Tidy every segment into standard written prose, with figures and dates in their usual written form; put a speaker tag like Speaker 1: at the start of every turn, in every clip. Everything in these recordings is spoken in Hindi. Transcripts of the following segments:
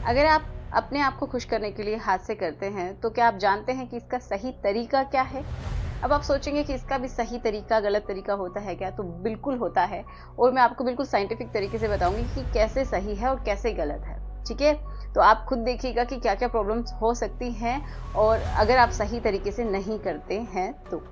Speaker 1: अगर आप अपने आप को खुश करने के लिए हाथ से करते हैं, तो क्या आप जानते हैं कि इसका सही तरीका क्या है? अब आप सोचेंगे कि इसका भी सही तरीका, गलत तरीका होता है क्या? तो बिल्कुल होता है और मैं आपको बिल्कुल साइंटिफिक तरीके से बताऊँगी कि कैसे सही है और कैसे गलत है, ठीक है? तो आप खुद देखिएगा कि क्या-क्या प्रॉब्लम्स हो सकती हैं और अगर आप सही तरीके से नहीं करते हैं तो।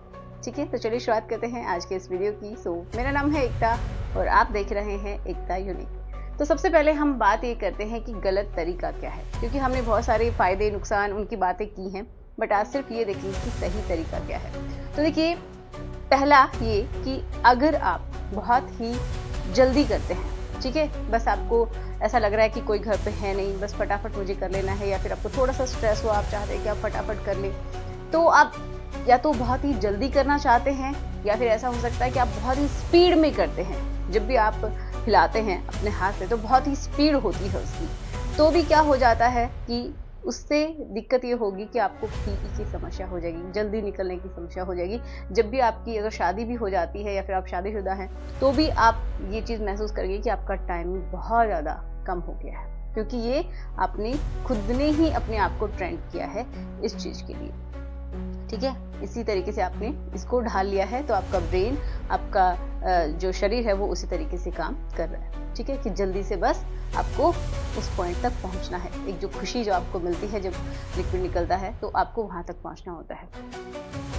Speaker 1: ठीक है? तो चलिए शुरुआत करते हैं आज के इस वीडियो की। मेरा नाम है एकता और आप देख रहे हैं एकता यूनिक। तो सबसे पहले हम बात ये करते हैं कि गलत तरीका क्या है, क्योंकि हमने बहुत सारे फ़ायदे, नुकसान उनकी बातें की हैं, बट आज सिर्फ ये देखेंगे कि सही तरीका क्या है। तो देखिए, पहला ये कि अगर आप बहुत ही जल्दी करते हैं, ठीक है? बस आपको ऐसा लग रहा है कि कोई घर पे है नहीं, बस फटाफट मुझे कर लेना है, या फिर आपको थोड़ा-सा स्ट्रेस हो, आप चाहते हैं कि आप फटाफट कर लें, तो आप या तो बहुत ही जल्दी करना चाहते हैं, या फिर ऐसा हो सकता है कि आप बहुत ही स्पीड में करते हैं। जब भी आप हिलाते हैं अपने हाथ से तो बहुत ही स्पीड होती है उसकी, तो भी क्या हो जाता है कि उससे दिक्कत ये होगी कि आपको पीई की समस्या हो जाएगी, जल्दी निकलने की समस्या हो जाएगी। जब भी आपकी अगर शादी भी हो जाती है या फिर आप शादीशुदा हैं, तो भी आप ये चीज़ महसूस करेंगे कि आपका टाइमिंग बहुत ज़्यादा कम हो गया है, क्योंकि ये आपने खुद ने ही अपने आप को ट्रेंड किया है इस चीज़ के लिए। ठीक है, इसी तरीके से आपने इसको ढाल लिया है, तो आपका ब्रेन, आपका जो शरीर है वो उसी तरीके से काम कर रहा है। ठीक है, कि जल्दी से बस आपको उस पॉइंट तक पहुंचना है। एक जो खुशी जो आपको मिलती है जब लिक्विड निकलता है, तो आपको वहां तक पहुंचना होता है।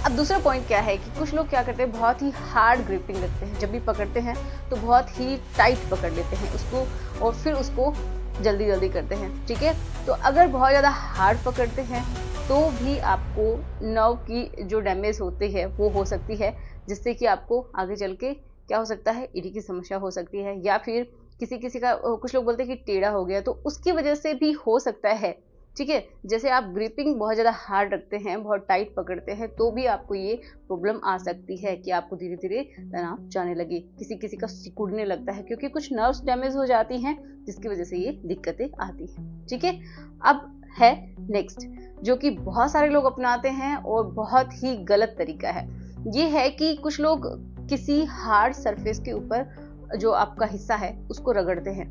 Speaker 1: अब दूसरा पॉइंट क्या है कि कुछ लोग क्या करते हैं, बहुत ही हार्ड ग्रिपिंग रखते हैं। जब भी पकड़ते हैं तो बहुत ही टाइट पकड़ लेते हैं उसको, और फिर उसको जल्दी जल्दी करते हैं। ठीक है, तो अगर बहुत ज़्यादा हार्ड पकड़ते हैं तो भी आपको नर्व की जो डैमेज होती है वो हो सकती है, जिससे कि आपको आगे चल के क्या हो सकता है, ईडी की समस्या हो सकती है, या फिर किसी किसी का कुछ लोग बोलते हैं कि टेढ़ा हो गया, तो उसकी वजह से भी हो सकता है। ठीक है, जैसे आप ग्रिपिंग बहुत ज़्यादा हार्ड रखते हैं, बहुत टाइट पकड़ते हैं, तो भी आपको ये प्रॉब्लम आ सकती है कि आपको धीरे धीरे तनाव जाने लगे, किसी किसी का सिकुड़ने लगता है, क्योंकि कुछ नर्व्स डैमेज हो जाती हैं, जिसकी वजह से ये दिक्कतें आती हैं। ठीक है, अब है नेक्स्ट, जो कि बहुत सारे लोग अपनाते हैं और बहुत ही गलत तरीका है। ये है कि कुछ लोग किसी हार्ड सरफेस के ऊपर जो आपका हिस्सा है उसको रगड़ते हैं।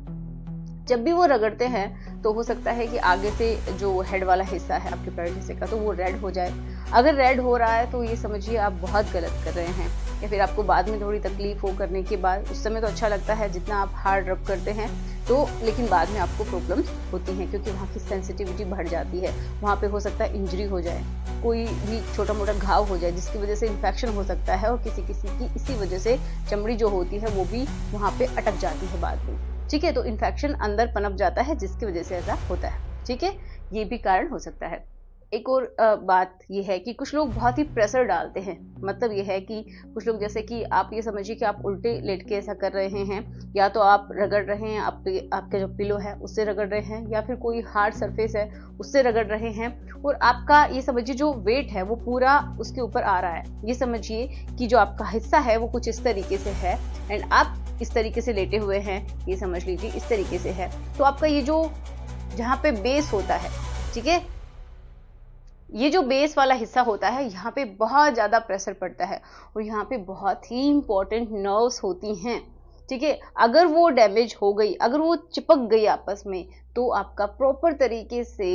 Speaker 1: जब भी वो रगड़ते हैं तो हो सकता है कि आगे से जो हेड वाला हिस्सा है आपके पैर हिस्से का, तो वो रेड हो जाए। अगर रेड हो रहा है तो ये समझिए आप बहुत गलत कर रहे हैं, या फिर आपको बाद में थोड़ी तकलीफ हो करने के बाद। उस समय तो अच्छा लगता है जितना आप हार्ड रब करते हैं, तो लेकिन बाद में आपको प्रॉब्लम्स होती हैं, क्योंकि वहाँ की सेंसिटिविटी बढ़ जाती है। वहाँ पे हो सकता है इंजरी हो जाए, कोई भी छोटा मोटा घाव हो जाए, जिसकी वजह से इन्फेक्शन हो सकता है, और किसी किसी की इसी वजह से चमड़ी जो होती है वो भी वहाँ पे अटक जाती है बाद में। ठीक है, तो इन्फेक्शन अंदर पनप जाता है, जिसकी वजह से ऐसा होता है। ठीक है, ये भी कारण हो सकता है। एक और बात ये है कि कुछ लोग बहुत ही प्रेशर डालते हैं। मतलब ये है कि कुछ लोग, जैसे कि आप ये समझिए कि आप उल्टे लेट के ऐसा कर रहे हैं, या तो आप रगड़ रहे हैं, आपके जो पिलो है उससे रगड़ रहे हैं, या फिर कोई हार्ड सरफेस है उससे रगड़ रहे हैं, और आपका ये समझिए जो वेट है वो पूरा उसके ऊपर आ रहा है। ये समझिए कि जो आपका हिस्सा है वो कुछ इस तरीके से है, एंड आप इस तरीके से लेटे हुए हैं, ये समझ लीजिए इस तरीके से है। तो आपका ये जो जहाँ पे बेस होता है, ठीक है, ये जो बेस वाला हिस्सा होता है, यहाँ पे बहुत ज़्यादा प्रेशर पड़ता है, और यहाँ पे बहुत ही इंपॉर्टेंट नर्व्स होती हैं। ठीक है, अगर वो डैमेज हो गई, अगर वो चिपक गई आपस में, तो आपका प्रॉपर तरीके से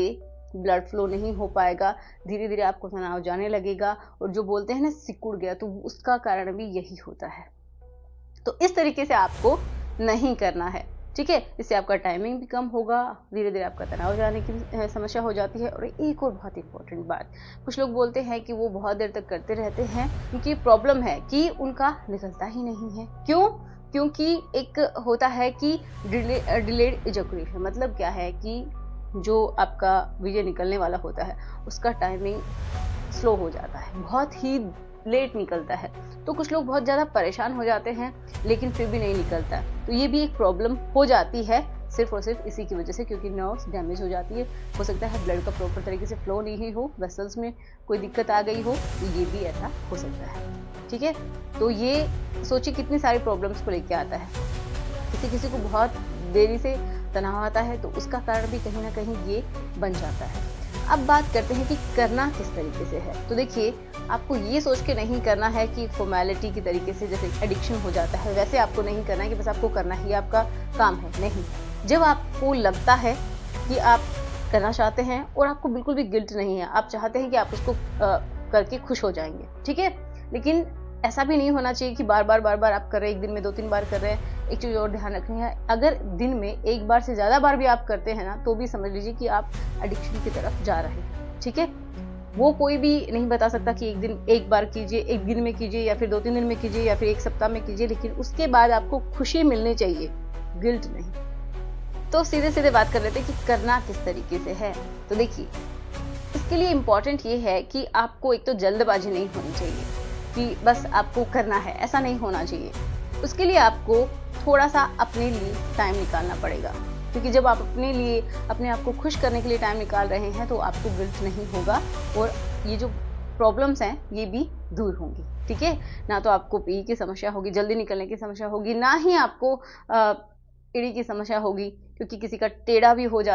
Speaker 1: ब्लड फ्लो नहीं हो पाएगा। धीरे धीरे आपको तनाव जाने लगेगा, और जो बोलते हैं ना सिकुड़ गया, तो उसका कारण भी यही होता है। तो इस तरीके से आपको नहीं करना है। ठीक है, इससे आपका टाइमिंग भी कम होगा, धीरे धीरे आपका तनाव जाने की समस्या हो जाती है। और एक और बहुत इंपॉर्टेंट बात, कुछ लोग बोलते हैं कि वो बहुत देर तक करते रहते हैं, क्योंकि प्रॉब्लम है कि उनका निकलता ही नहीं है। क्यों? क्योंकि एक होता है कि डिलेड इजैकुलेशन। मतलब क्या है कि जो आपका वीर्य निकलने वाला होता है उसका टाइमिंग स्लो हो जाता है, बहुत ही लेट निकलता है। तो कुछ लोग बहुत ज़्यादा परेशान हो जाते हैं, लेकिन फिर भी नहीं निकलता। तो ये भी एक प्रॉब्लम हो जाती है, सिर्फ और सिर्फ इसी की वजह से, क्योंकि नर्व्स डैमेज हो जाती है। हो सकता है ब्लड का प्रॉपर तरीके से फ्लो नहीं हो, वेसल्स में कोई दिक्कत आ गई हो, तो ये भी ऐसा हो सकता है। ठीक है, तो ये सोचिए कितनी सारी प्रॉब्लम्स को लेके आता है। किसी किसी को बहुत देरी से तनाव आता है, तो उसका कारण भी कहीं ना कहीं ये बन जाता है। अब बात करते हैं कि करना किस तरीके से है। तो देखिए, आपको ये सोच के नहीं करना है कि फॉर्मेलिटी की तरीके से, जैसे एडिक्शन हो जाता है वैसे आपको नहीं करना है कि बस आपको करना ही आपका काम है। नहीं, जब आपको लगता है कि आप करना चाहते हैं और आपको बिल्कुल भी गिल्ट नहीं है, आप चाहते हैं कि आप उसको करके खुश हो जाएंगे, ठीक है। लेकिन ऐसा भी नहीं होना चाहिए कि बार बार आप कर रहे हैं, एक दिन में 2-3 बार कर रहे हैं। एक चीज़ और ध्यान रखनी है, अगर दिन में एक बार से ज़्यादा बार भी आप करते हैं ना, तो भी समझ लीजिए कि आप एडिक्शन की तरफ जा रहे हैं, ठीक है। वो कोई भी नहीं बता सकता कि एक बार कीजिए, एक दिन में कीजिए या फिर 2-3 दिन में कीजिए या फिर 1 सप्ताह में कीजिए, लेकिन उसके बाद आपको खुशी मिलनी चाहिए, गिल्ट नहीं। तो सीधे-सीधे बात कर लेते हैं कि करना किस तरीके से है। तो देखिए, इसके लिए इम्पोर्टेंट ये है कि आपको एक तो जल्दबाजी नहीं होनी चाहिए कि बस आपको करना है, ऐसा नहीं होना चाहिए। उसके लिए आपको थोड़ा-सा अपने लिए टाइम निकालना पड़ेगा, क्योंकि जब आप अपने लिए, अपने आप को खुश करने के लिए टाइम निकाल रहे हैं, तो आपको गिल्ट नहीं होगा और ये जो प्रॉब्लम्स हैं, ये भी दूर होंगी, ठीक है? ना तो आपको पी की समस्या होगी, जल्दी निकलने की समस्या होगी, ना ही आपको एड़ी की समस्या होगी, क्योंकि किसी का टेढ़ा भी हो जाता